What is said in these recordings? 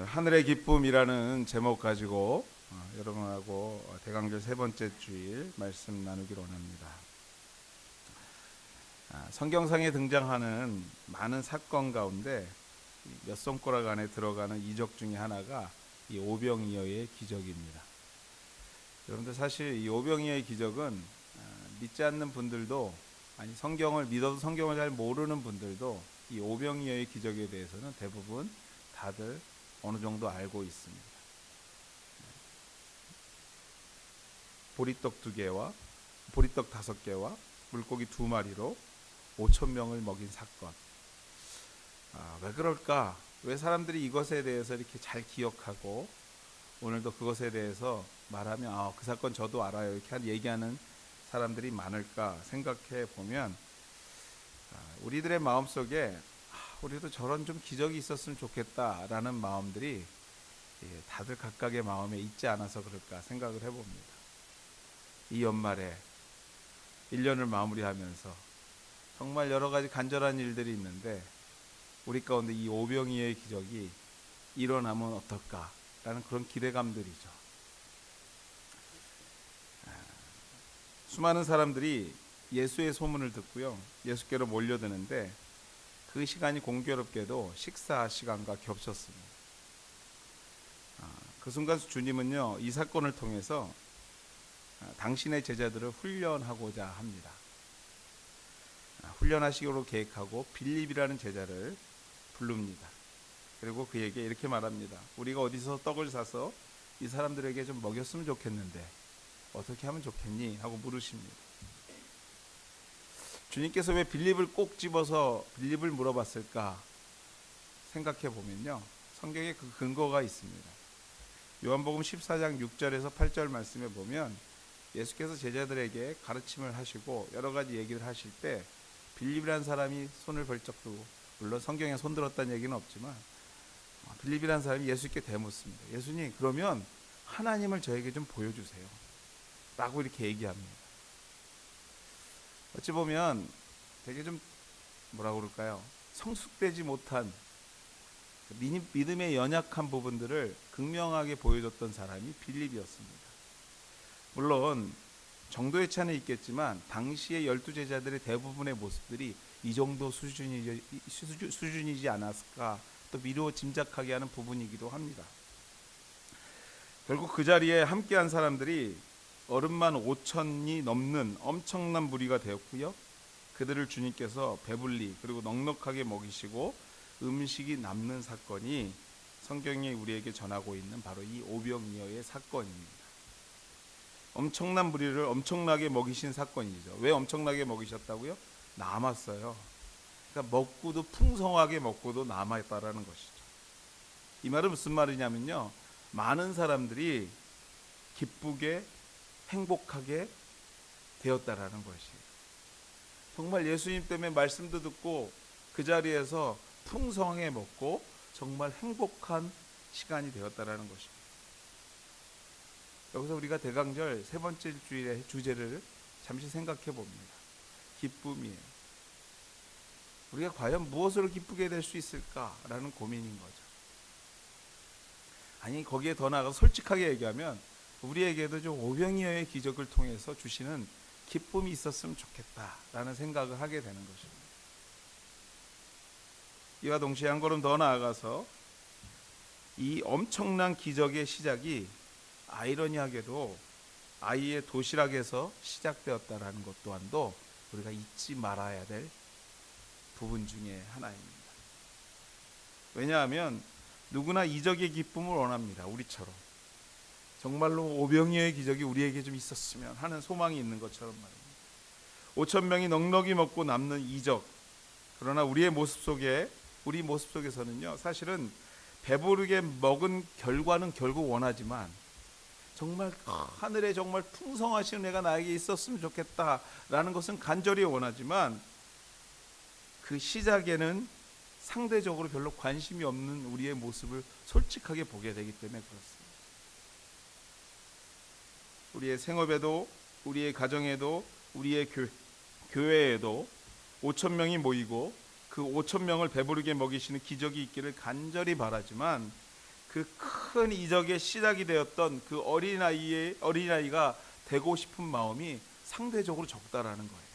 하늘의 기쁨이라는 제목 가지고 여러분하고 대강절 세 번째 주일 말씀 나누기로 합니다. 성경상에 등장하는 많은 사건 가운데 몇 손가락 안에 들어가는 이적 중에 하나가 이 오병이어의 기적입니다. 여러분들 사실 이 오병이어의 기적은 믿지 않는 분들도, 아니 성경을 믿어도 성경을 잘 모르는 분들도 이 오병이어의 기적에 대해서는 대부분 다들 어느 정도 알고 있습니다. 보리떡 2개와 보리떡 5개와 물고기 2마리로 5천 명을 먹인 사건. 왜 그럴까? 왜 사람들이 이것에 대해서 이렇게 잘 기억하고 오늘도 그것에 대해서 말하면 그 사건 저도 알아요 이렇게 얘기하는 사람들이 많을까 생각해 보면, 우리들의 마음속에 우리도 저런 좀 기적이 있었으면 좋겠다라는 마음들이 다들 각각의 마음에 있지 않아서 그럴까 생각을 해봅니다. 이 연말에 1년을 마무리하면서 정말 여러 가지 간절한 일들이 있는데 우리 가운데 이 오병이어의 기적이 일어나면 어떨까라는 그런 기대감들이죠. 수많은 사람들이 예수의 소문을 듣고요, 예수께로 몰려드는데 그 시간이 공교롭게도 식사 시간과 겹쳤습니다. 그 순간 주님은요, 이 사건을 통해서 당신의 제자들을 훈련하고자 합니다. 훈련하시기로 계획하고 빌립이라는 제자를 부릅니다. 그리고 그에게 이렇게 말합니다. 우리가 어디서 떡을 사서 이 사람들에게 좀 먹였으면 좋겠는데 어떻게 하면 좋겠니? 하고 물으십니다. 주님께서 왜 빌립을 꼭 집어서 빌립을 물어봤을까 생각해 보면요, 성경에 그 근거가 있습니다. 요한복음 14장 6절에서 8절 말씀에 보면 예수께서 제자들에게 가르침을 하시고 여러 가지 얘기를 하실 때 빌립이라는 사람이 손을 벌쩍 들고, 물론 성경에 손 들었다는 얘기는 없지만 빌립이라는 사람이 예수께 대묻습니다. 예수님, 그러면 하나님을 저에게 좀 보여주세요 라고 이렇게 얘기합니다. 어찌 보면 되게 좀 뭐라고 그럴까요? 성숙되지 못한 믿음의 연약한 부분들을 극명하게 보여줬던 사람이 빌립이었습니다. 물론 정도의 차이는 있겠지만 당시의 12제자들의 대부분의 모습들이 이 정도 수준이지 않았을까 또 미루어 짐작하게 하는 부분이기도 합니다. 결국 그 자리에 함께한 사람들이 어른만 5천이 넘는 엄청난 무리가 되었고요, 그들을 주님께서 배불리 그리고 넉넉하게 먹이시고 음식이 남는 사건이 성경이 우리에게 전하고 있는 바로 이 오병이어의 사건입니다. 엄청난 무리를 엄청나게 먹이신 사건이죠. 왜 엄청나게 먹이셨다고요? 남았어요. 그러니까 먹고도 풍성하게 먹고도 남아있다라는 것이죠. 이 말은 무슨 말이냐면요, 많은 사람들이 기쁘게 행복하게 되었다라는 것이에요. 정말 예수님 때문에 말씀도 듣고 그 자리에서 풍성하게 먹고 정말 행복한 시간이 되었다라는 것입니다. 여기서 우리가 대강절 세 번째 주일의 주제를 잠시 생각해 봅니다. 기쁨이에요. 우리가 과연 무엇으로 기쁘게 될 수 있을까라는 고민인 거죠. 아니, 거기에 더 나아가서 솔직하게 얘기하면 우리에게도 좀 오병이어의 기적을 통해서 주시는 기쁨이 있었으면 좋겠다라는 생각을 하게 되는 것입니다. 이와 동시에 한 걸음 더 나아가서 이 엄청난 기적의 시작이 아이러니하게도 아이의 도시락에서 시작되었다라는 것 또한도 우리가 잊지 말아야 될 부분 중에 하나입니다. 왜냐하면 누구나 이적의 기쁨을 원합니다. 우리처럼 정말로 오병이어의 기적이 우리에게 좀 있었으면 하는 소망이 있는 것처럼 말입니다. 5천 명이 넉넉히 먹고 남는 이적. 그러나 우리 모습 속에서는요, 사실은 배부르게 먹은 결과는 결국 원하지만 정말 하늘에 정말 풍성하신 애가 나에게 있었으면 좋겠다라는 것은 간절히 원하지만 그 시작에는 상대적으로 별로 관심이 없는 우리의 모습을 솔직하게 보게 되기 때문에 그렇습니다. 우리의 생업에도, 우리의 가정에도, 우리의 교회에도 5천 명이 모이고 그 5천 명을 배부르게 먹이시는 기적이 있기를 간절히 바라지만 그 큰 이적의 시작이 되었던 그 어린아이가 되고 싶은 마음이 상대적으로 적다라는 거예요.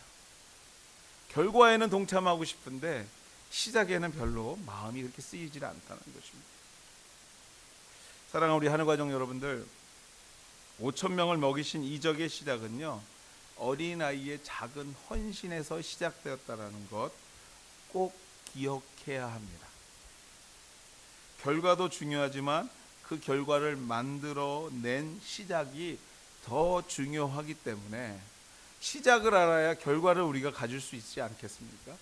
결과에는 동참하고 싶은데 시작에는 별로 마음이 그렇게 쓰이질 않다는 것입니다. 사랑하는 우리 하늘가족 여러분들, 5천 명을 먹이신 이적의 시작은요, 어린아이의 작은 헌신에서 시작되었다는 것 꼭 기억해야 합니다. 결과도 중요하지만 그 결과를 만들어낸 시작이 더 중요하기 때문에 시작을 알아야 결과를 우리가 가질 수 있지 않겠습니까?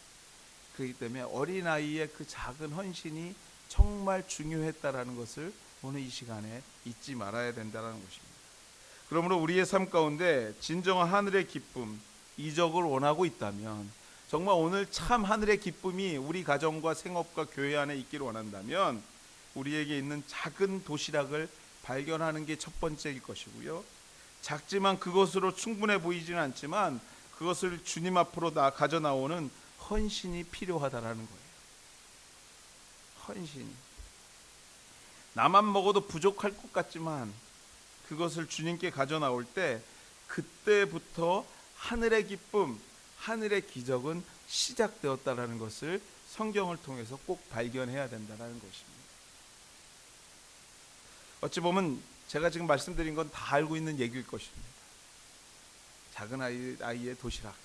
그렇기 때문에 어린아이의 그 작은 헌신이 정말 중요했다라는 것을 오늘 이 시간에 잊지 말아야 된다는 것입니다. 그러므로 우리의 삶 가운데 진정한 하늘의 기쁨, 이적을 원하고 있다면, 정말 오늘 참 하늘의 기쁨이 우리 가정과 생업과 교회 안에 있기를 원한다면 우리에게 있는 작은 도시락을 발견하는 게 첫 번째일 것이고요. 작지만 그것으로 충분해 보이지는 않지만 그것을 주님 앞으로 가져 나오는 헌신이 필요하다라는 거예요. 헌신이. 나만 먹어도 부족할 것 같지만 그것을 주님께 가져 나올 때 그때부터 하늘의 기쁨, 하늘의 기적은 시작되었다라는 것을 성경을 통해서 꼭 발견해야 된다는 것입니다. 어찌 보면 제가 지금 말씀드린 건 다 알고 있는 얘기일 것입니다. 작은 아이의 도시락,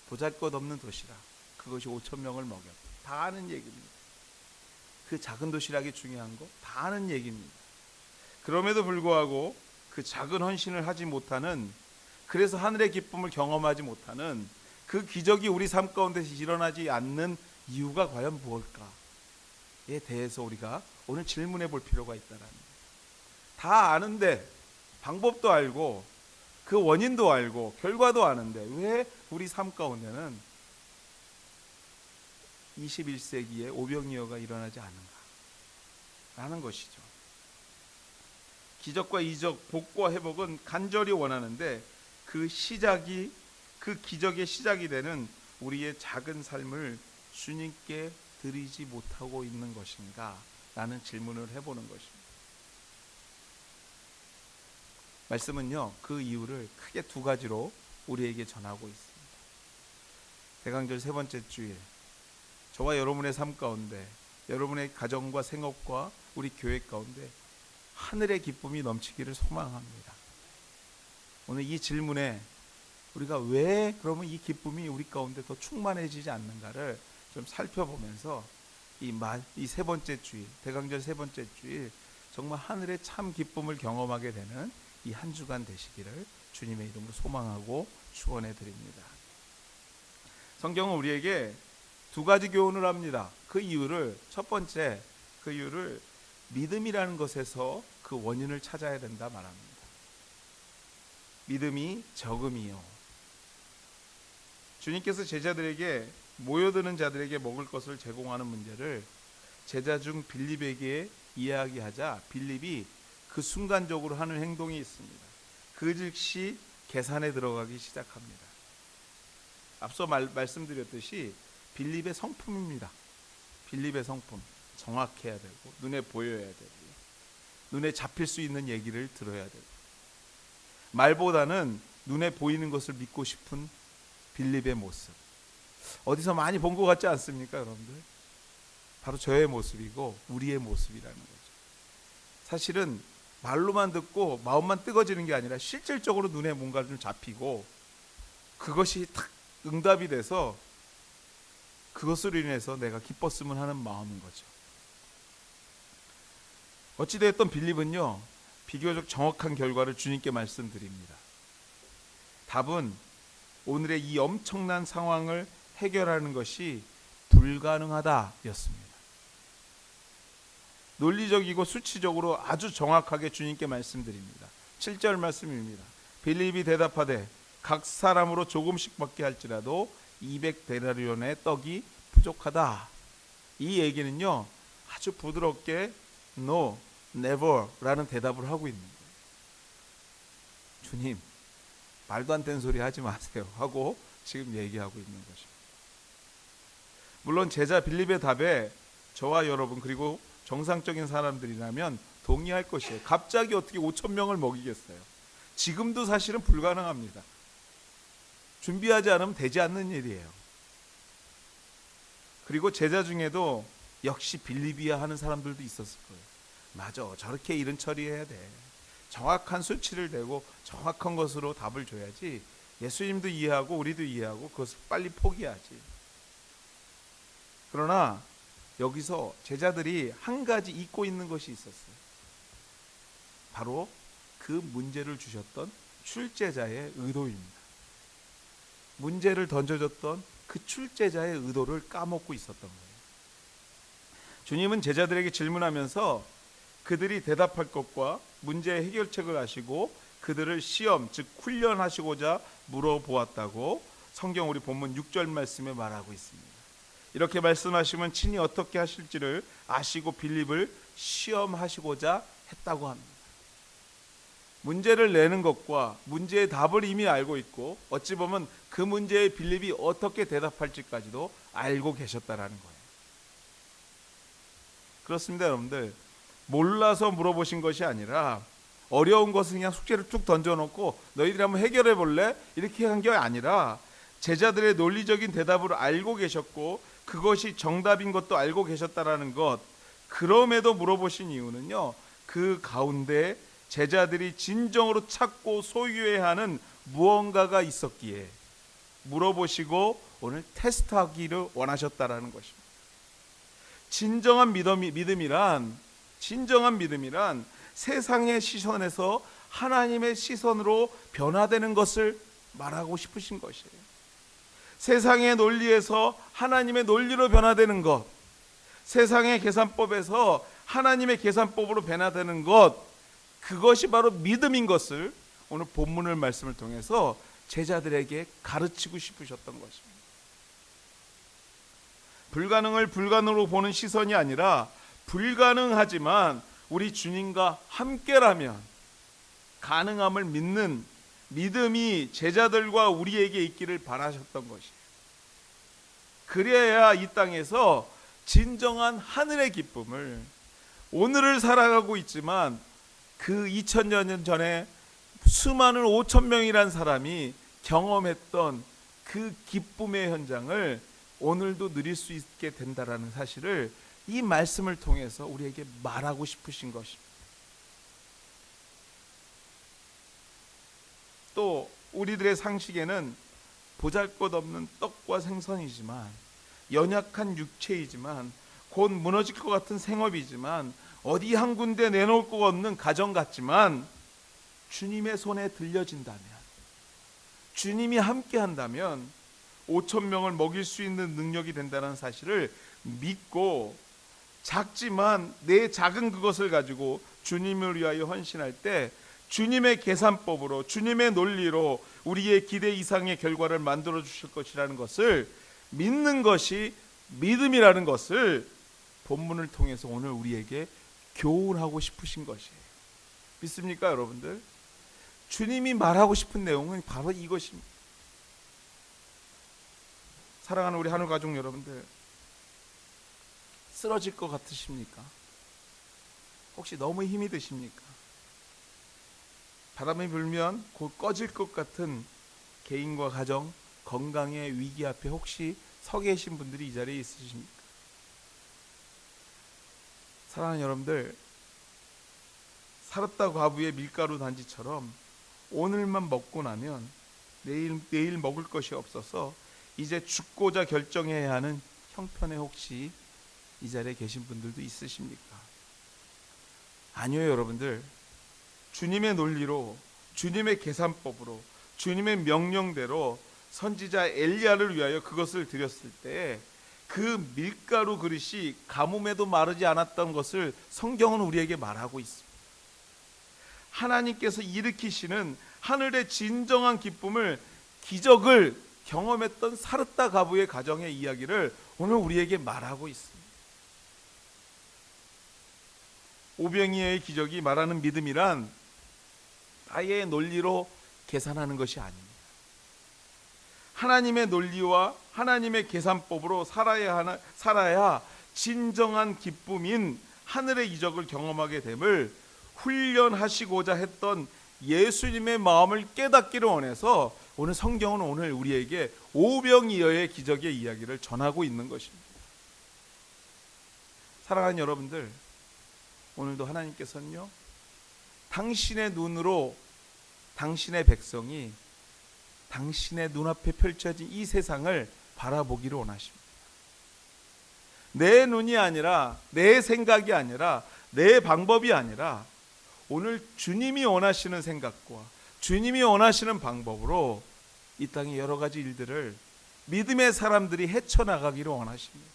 보잘것없는 도시락, 그것이 5천 명을 먹였다. 다 아는 얘기입니다. 그 작은 도시락이 중요한 거 다 아는 얘기입니다. 그럼에도 불구하고 그 작은 헌신을 하지 못하는, 그래서 하늘의 기쁨을 경험하지 못하는 그 기적이 우리 삶 가운데서 일어나지 않는 이유가 과연 무엇일까에 대해서 우리가 오늘 질문해 볼 필요가 있다는 거예요. 다 아는데, 방법도 알고 그 원인도 알고 결과도 아는데 왜 우리 삶 가운데는 21세기에 오병이어가 일어나지 않는가 라는 것이죠. 기적과 이적, 복과 회복은 간절히 원하는데 그 시작이, 그 기적의 시작이 되는 우리의 작은 삶을 주님께 드리지 못하고 있는 것인가 라는 질문을 해보는 것입니다. 말씀은요, 그 이유를 크게 두 가지로 우리에게 전하고 있습니다. 대강절 세 번째 주일, 저와 여러분의 삶 가운데, 여러분의 가정과 생업과 우리 교회 가운데 하늘의 기쁨이 넘치기를 소망합니다. 오늘 이 질문에 우리가 왜 그러면 이 기쁨이 우리 가운데 더 충만해지지 않는가를 좀 살펴보면서 이 세 번째 주일, 대강절 세 번째 주일, 정말 하늘의 참 기쁨을 경험하게 되는 이 한 주간 되시기를 주님의 이름으로 소망하고 축원해 드립니다. 성경은 우리에게 두 가지 교훈을 합니다. 그 이유를, 첫 번째, 그 이유를 믿음이라는 것에서 그 원인을 찾아야 된다 말합니다. 믿음이 적음이요. 주님께서 제자들에게, 모여드는 자들에게 먹을 것을 제공하는 문제를 제자 중 빌립에게 이야기하자 빌립이 그 순간적으로 하는 행동이 있습니다. 그 즉시 계산에 들어가기 시작합니다. 앞서 말씀드렸듯이 빌립의 성품입니다. 빌립의 성품, 정확해야 되고 눈에 보여야 되고 눈에 잡힐 수 있는 얘기를 들어야 되고 말보다는 눈에 보이는 것을 믿고 싶은 빌립의 모습, 어디서 많이 본 것 같지 않습니까 여러분들? 바로 저의 모습이고 우리의 모습이라는 거죠. 사실은 말로만 듣고 마음만 뜨거지는 게 아니라 실질적으로 눈에 뭔가 좀 잡히고 그것이 탁 응답이 돼서 그것으로 인해서 내가 기뻤으면 하는 마음인 거죠. 어찌되었던 빌립은요, 비교적 정확한 결과를 주님께 말씀드립니다. 답은 오늘의 이 엄청난 상황을 해결하는 것이 불가능하다였습니다. 논리적이고 수치적으로 아주 정확하게 주님께 말씀드립니다. 7절 말씀입니다. 빌립이 대답하되 각 사람으로 조금씩밖에 할지라도 200데나리온의 떡이 부족하다. 이 얘기는요, 아주 부드럽게 No, never 라는 대답을 하고 있는 거예요. 주님, 말도 안 되는 소리 하지 마세요 하고 지금 얘기하고 있는 것입니다. 물론 제자 빌립의 답에 저와 여러분 그리고 정상적인 사람들이라면 동의할 것이에요. 갑자기 어떻게 5천 명을 먹이겠어요? 지금도 사실은 불가능합니다. 준비하지 않으면 되지 않는 일이에요. 그리고 제자 중에도 역시 빌립이야 하는 사람들도 있었을 거예요. 맞아, 저렇게 일은 처리해야 돼. 정확한 수치를 대고 정확한 것으로 답을 줘야지. 예수님도 이해하고 우리도 이해하고 그것을 빨리 포기하지. 그러나 여기서 제자들이 한 가지 잊고 있는 것이 있었어요. 바로 그 문제를 주셨던 출제자의 의도입니다. 문제를 던져줬던 그 출제자의 의도를 까먹고 있었던 거예요. 주님은 제자들에게 질문하면서 그들이 대답할 것과 문제의 해결책을 아시고 그들을 시험, 즉 훈련하시고자 물어보았다고 성경 우리 본문 6절 말씀에 말하고 있습니다. 이렇게 말씀하시면 친히 어떻게 하실지를 아시고 빌립을 시험하시고자 했다고 합니다. 문제를 내는 것과 문제의 답을 이미 알고 있고 어찌 보면 그 문제에 빌립이 어떻게 대답할지까지도 알고 계셨다라는 거예요. 그렇습니다, 여러분들. 몰라서 물어보신 것이 아니라 어려운 것은 그냥 숙제를 툭 던져놓고 너희들이 한번 해결해 볼래? 이렇게 한 게 아니라 제자들의 논리적인 대답을 알고 계셨고 그것이 정답인 것도 알고 계셨다라는 것. 그럼에도 물어보신 이유는요, 그 가운데 제자들이 진정으로 찾고 소유해야 하는 무언가가 있었기에 물어보시고 오늘 테스트하기를 원하셨다라는 것입니다. 진정한 믿음이란 세상의 시선에서 하나님의 시선으로 변화되는 것을 말하고 싶으신 것이에요. 세상의 논리에서 하나님의 논리로 변화되는 것, 세상의 계산법에서 하나님의 계산법으로 변화되는 것, 그것이 바로 믿음인 것을 오늘 본문을 말씀을 통해서 제자들에게 가르치고 싶으셨던 것입니다. 불가능을 불가능으로 보는 시선이 아니라 불가능하지만 우리 주님과 함께라면 가능함을 믿는 믿음이 제자들과 우리에게 있기를 바라셨던 것이에요. 그래야 이 땅에서 진정한 하늘의 기쁨을, 오늘을 살아가고 있지만 그 2000년 전에 수많은 5,000명이란 사람이 경험했던 그 기쁨의 현장을 오늘도 누릴 수 있게 된다라는 사실을 이 말씀을 통해서 우리에게 말하고 싶으신 것입니다. 또 우리들의 상식에는 보잘것없는 떡과 생선이지만, 연약한 육체이지만, 곧 무너질 것 같은 생업이지만, 어디 한 군데 내놓을 것 없는 가정 같지만 주님의 손에 들려진다면, 주님이 함께 한다면 5,000명을 먹일 수 있는 능력이 된다는 사실을 믿고, 작지만 내 작은 그것을 가지고 주님을 위하여 헌신할 때 주님의 계산법으로, 주님의 논리로 우리의 기대 이상의 결과를 만들어 주실 것이라는 것을 믿는 것이 믿음이라는 것을 본문을 통해서 오늘 우리에게 교훈하고 싶으신 것이에요. 믿습니까, 여러분들? 주님이 말하고 싶은 내용은 바로 이것입니다. 사랑하는 우리 하늘 가족 여러분들, 쓰러질 것 같으십니까? 혹시 너무 힘이 드십니까? 바람이 불면 곧 꺼질 것 같은 개인과 가정, 건강의 위기 앞에 혹시 서 계신 분들이 이 자리에 있으십니까? 사랑하는 여러분들, 사르다 과부의 밀가루 단지처럼 오늘만 먹고 나면 내일 먹을 것이 없어서 이제 죽고자 결정해야 하는 형편에 혹시 이 자리에 계신 분들도 있으십니까? 아니요, 여러분들. 주님의 논리로, 주님의 계산법으로, 주님의 명령대로 선지자 엘리야를 위하여 그것을 드렸을 때 그 밀가루 그릇이 가뭄에도 마르지 않았던 것을 성경은 우리에게 말하고 있습니다. 하나님께서 일으키시는 하늘의 진정한 기쁨을, 기적을 경험했던 사르다 과부의 가정의 이야기를 오늘 우리에게 말하고 있습니다. 오병이어의 기적이 말하는 믿음이란 아예 논리로 계산하는 것이 아닙니다. 하나님의 논리와 하나님의 계산법으로 살아야 진정한 기쁨인 하늘의 이적을 경험하게 됨을 훈련하시고자 했던 예수님의 마음을 깨닫기를 원해서 오늘 성경은 오늘 우리에게 오병이어의 기적의 이야기를 전하고 있는 것입니다. 사랑하는 여러분들, 오늘도 하나님께서는요, 당신의 눈으로 당신의 백성이 당신의 눈앞에 펼쳐진 이 세상을 바라보기를 원하십니다. 내 눈이 아니라, 내 생각이 아니라, 내 방법이 아니라 오늘 주님이 원하시는 생각과 주님이 원하시는 방법으로 이 땅의 여러 가지 일들을 믿음의 사람들이 헤쳐나가기를 원하십니다.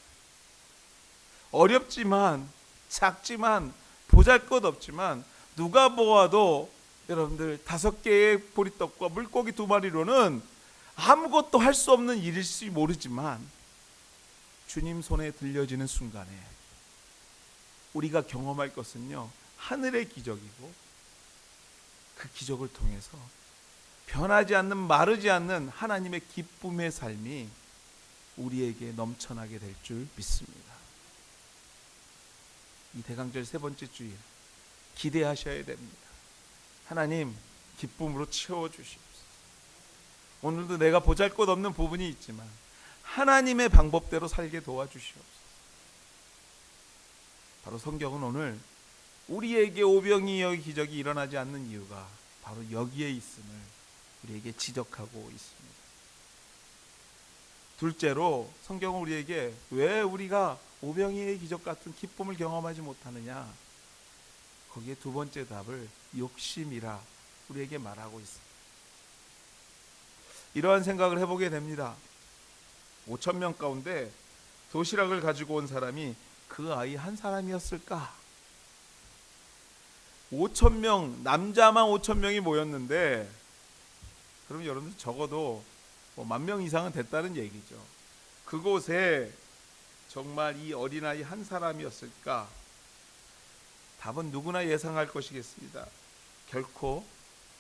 어렵지만, 작지만, 보잘것없지만 누가 보아도 여러분들 5개의 보리떡과 물고기 2마리로는 아무것도 할 수 없는 일일지 모르지만 주님 손에 들려지는 순간에 우리가 경험할 것은요, 하늘의 기적이고 그 기적을 통해서 변하지 않는, 마르지 않는 하나님의 기쁨의 삶이 우리에게 넘쳐나게 될 줄 믿습니다. 이 대강절 3번째 주일 기대하셔야 됩니다. 하나님, 기쁨으로 채워주시옵소서. 오늘도 내가 보잘것없는 부분이 있지만 하나님의 방법대로 살게 도와주시옵소서. 바로 성경은 오늘 우리에게 오병이어의 기적이 일어나지 않는 이유가 바로 여기에 있음을 우리에게 지적하고 있습니다. 둘째로 성경은 우리에게 왜 우리가 오병이어의 기적 같은 기쁨을 경험하지 못하느냐, 거기에 2번째 답을 욕심이라 우리에게 말하고 있습니다. 이러한 생각을 해보게 됩니다. 5,000명 가운데 도시락을 가지고 온 사람이 그 아이 한 사람이었을까? 5,000명, 남자만 5,000명이 모였는데 그럼 여러분들 적어도 10,000명 이상은 됐다는 얘기죠. 그곳에 정말 이 어린아이 한 사람이었을까? 답은 누구나 예상할 것이겠습니다. 결코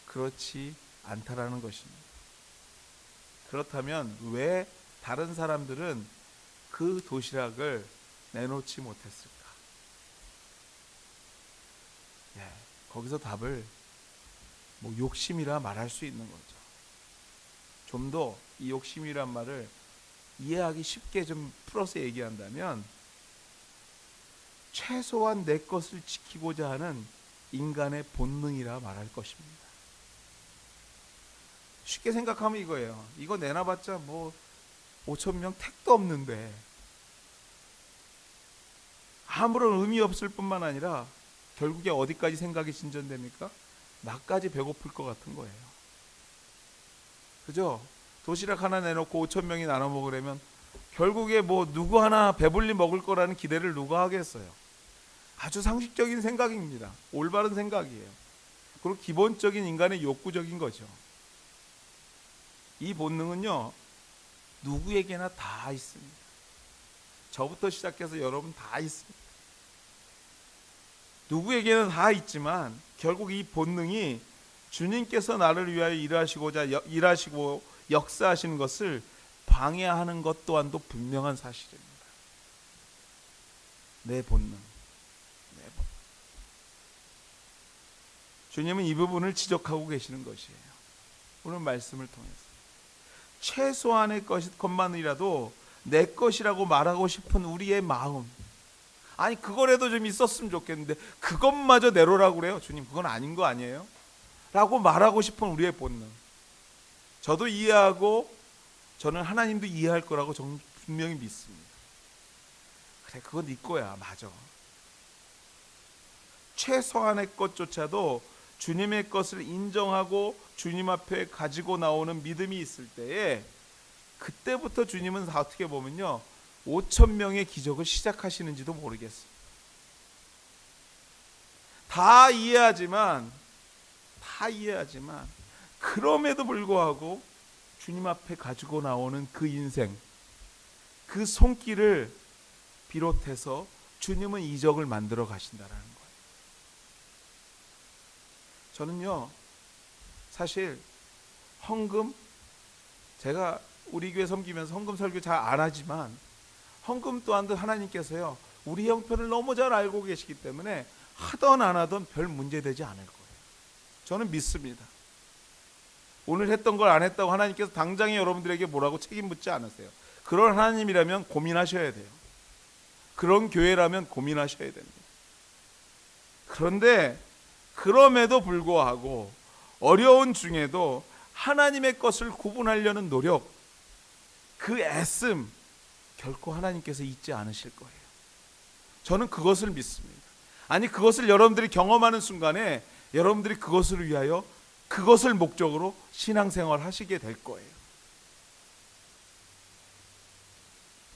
그렇지 않다라는 것입니다. 그렇다면 왜 다른 사람들은 그 도시락을 내놓지 못했을까? 거기서 답을 욕심이라 말할 수 있는 거죠. 좀 더 이 욕심이란 말을 이해하기 쉽게 좀 풀어서 얘기한다면 최소한 내 것을 지키고자 하는 인간의 본능이라 말할 것입니다. 쉽게 생각하면 이거예요. 이거 내놔봤자 5,000명 택도 없는데, 아무런 의미 없을 뿐만 아니라 결국에 어디까지 생각이 진전됩니까? 나까지 배고플 것 같은 거예요. 그죠? 도시락 하나 내놓고 5,000명이 나눠 먹으려면 결국에 누구 하나 배불리 먹을 거라는 기대를 누가 하겠어요? 아주 상식적인 생각입니다. 올바른 생각이에요. 그리고 기본적인 인간의 욕구적인 거죠. 이 본능은요, 누구에게나 다 있습니다. 저부터 시작해서 여러분 다 있습니다. 누구에게는 다 있지만 결국 이 본능이 주님께서 나를 위하여 일하시고 역사하시는 것을 방해하는 것 또한도 분명한 사실입니다. 내 본능. 주님은 이 부분을 지적하고 계시는 것이에요. 오늘 말씀을 통해서 최소한의 것만이라도 내 것이라고 말하고 싶은 우리의 마음, 아니 그거라도 좀 있었으면 좋겠는데 그것마저 내놓으라고 그래요. 주님, 그건 아닌 거 아니에요? 라고 말하고 싶은 우리의 본능, 저도 이해하고 저는 하나님도 이해할 거라고 분명히 믿습니다. 그래, 그건 네 거야. 맞아. 최소한의 것조차도 주님의 것을 인정하고 주님 앞에 가지고 나오는 믿음이 있을 때에, 그때부터 주님은 어떻게 보면요 5,000명의 기적을 시작하시는지도 모르겠어요. 다 이해하지만 그럼에도 불구하고 주님 앞에 가지고 나오는 그 인생, 그 손길을 비롯해서 주님은 이적을 만들어 가신다라는 거예요. 저는요 사실 헌금, 제가 우리 교회 섬기면서 헌금 설교 잘 안 하지만 헌금 또한도 하나님께서요 우리 형편을 너무 잘 알고 계시기 때문에 하던 안 하던 별 문제되지 않을 거예요. 저는 믿습니다. 오늘 했던 걸 안 했다고 하나님께서 당장에 여러분들에게 뭐라고 책임 묻지 않으세요. 그런 하나님이라면 고민하셔야 돼요. 그런 교회라면 고민하셔야 됩니다. 그런데 그럼에도 불구하고 어려운 중에도 하나님의 것을 구분하려는 노력, 그 애씀 결코 하나님께서 잊지 않으실 거예요. 저는 그것을 믿습니다. 아니, 그것을 여러분들이 경험하는 순간에 여러분들이 그것을 위하여, 그것을 목적으로 신앙생활 하시게 될 거예요.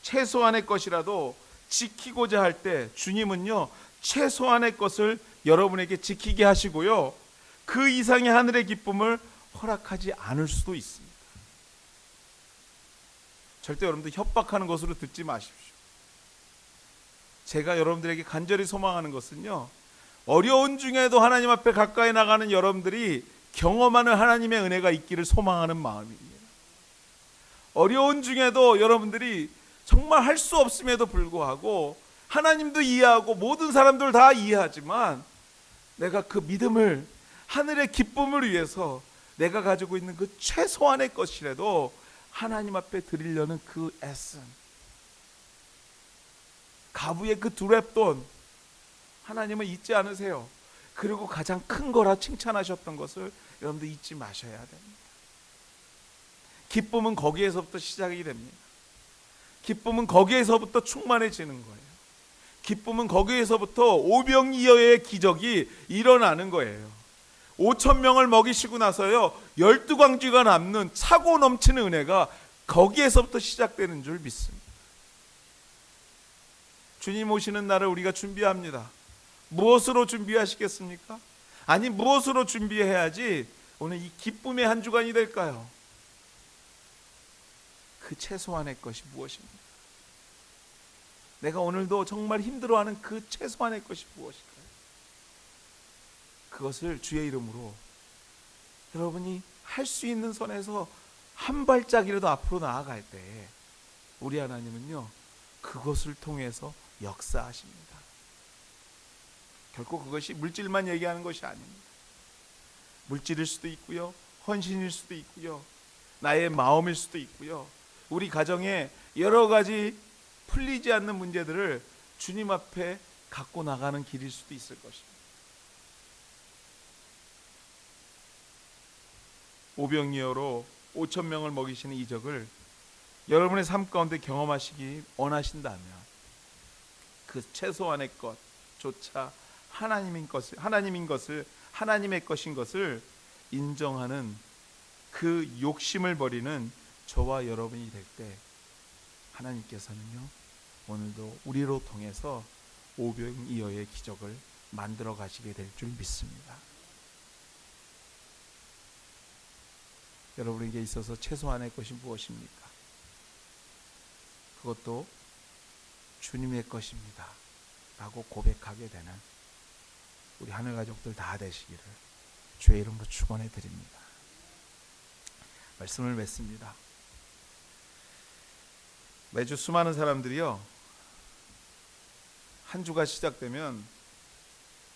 최소한의 것이라도 지키고자 할 때 주님은요, 최소한의 것을 여러분에게 지키게 하시고요, 그 이상의 하늘의 기쁨을 허락하지 않을 수도 있습니다. 절대 여러분들 협박하는 것으로 듣지 마십시오. 제가 여러분들에게 간절히 소망하는 것은요, 어려운 중에도 하나님 앞에 가까이 나가는 여러분들이 경험하는 하나님의 은혜가 있기를 소망하는 마음입니다. 어려운 중에도 여러분들이 정말 할 수 없음에도 불구하고 하나님도 이해하고 모든 사람들 다 이해하지만 내가 그 믿음을, 하늘의 기쁨을 위해서 내가 가지고 있는 그 최소한의 것이라도 하나님 앞에 드리려는 그 애씀, 가부의 그 두랩돈, 하나님은 잊지 않으세요. 그리고 가장 큰 거라 칭찬하셨던 것을 여러분들 잊지 마셔야 됩니다. 기쁨은 거기에서부터 시작이 됩니다. 기쁨은 거기에서부터 충만해지는 거예요. 기쁨은 거기에서부터 오병이어의 기적이 일어나는 거예요. 5,000명을 먹이시고 나서요, 12광지가 남는 차고 넘치는 은혜가 거기에서부터 시작되는 줄 믿습니다. 주님 오시는 날을 우리가 준비합니다. 무엇으로 준비하시겠습니까? 아니, 무엇으로 준비해야지 오늘 이 기쁨의 한 주간이 될까요? 그 최소한의 것이 무엇입니까? 내가 오늘도 정말 힘들어하는 그 최소한의 것이 무엇일까요? 그것을 주의 이름으로 여러분이 할 수 있는 선에서 한 발짝이라도 앞으로 나아갈 때 우리 하나님은요, 그것을 통해서 역사하십니다. 결코 그것이 물질만 얘기하는 것이 아닙니다. 물질일 수도 있고요, 헌신일 수도 있고요, 나의 마음일 수도 있고요, 우리 가정에 여러 가지 풀리지 않는 문제들을 주님 앞에 갖고 나가는 길일 수도 있을 것입니다. 오병이어로 5,000명을 먹이시는 이적을 여러분의 삶 가운데 경험하시기 원하신다면 그 최소한의 것조차 하나님의 것인 것을 인정하는 그 욕심을 버리는 저와 여러분이 될 때 하나님께서는요, 오늘도 우리로 통해서 오병이어의 기적을 만들어 가시게 될 줄 믿습니다. 여러분에게 있어서 최소한의 것이 무엇입니까? 그것도 주님의 것입니다 라고 고백하게 되는 우리 하늘 가족들 다 되시기를 주의 이름으로 축원해 드립니다. 말씀을 맺습니다. 매주 수많은 사람들이요, 한 주가 시작되면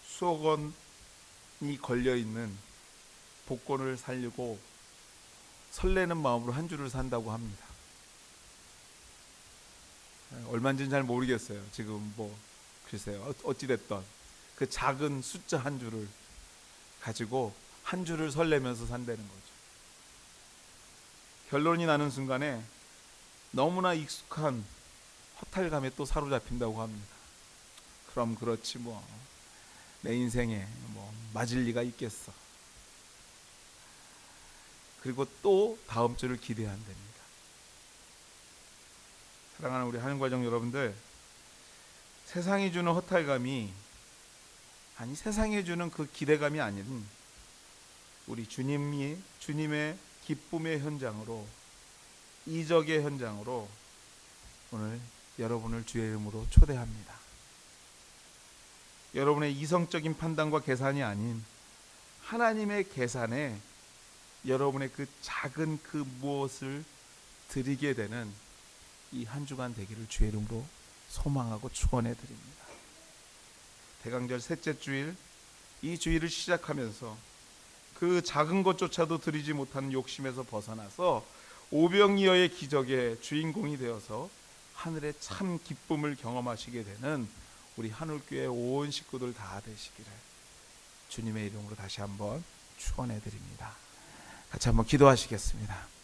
수억 원이 걸려있는 복권을 살려고 설레는 마음으로 한 주를 산다고 합니다. 얼마인지는 잘 모르겠어요. 지금 글쎄요, 어찌됐던 그 작은 숫자 한 주를 가지고 한 주를 설레면서 산다는 거죠. 결론이 나는 순간에 너무나 익숙한 허탈감에 또 사로잡힌다고 합니다. 그럼 그렇지 내 인생에 맞을 리가 있겠어. 그리고 또 다음 주를 기대한답니다. 사랑하는 우리 하늘가족 여러분들, 세상이 주는 허탈감이, 아니 세상이 주는 그 기대감이 아닌 우리 주님의 기쁨의 현장으로, 이적의 현장으로 오늘 여러분을 주의 이름으로 초대합니다. 여러분의 이성적인 판단과 계산이 아닌 하나님의 계산에 여러분의 그 작은 그 무엇을 드리게 되는 이 한 주간 되기를 주의 이름으로 소망하고 축원해 드립니다. 대강절 셋째 주일, 이 주일을 시작하면서 그 작은 것조차도 드리지 못하는 욕심에서 벗어나서 오병이어의 기적의 주인공이 되어서 하늘의 참 기쁨을 경험하시게 되는 우리 한울교회 온 식구들 다 되시기를 주님의 이름으로 다시 한번 축원해 드립니다. 같이 한번 기도하시겠습니다.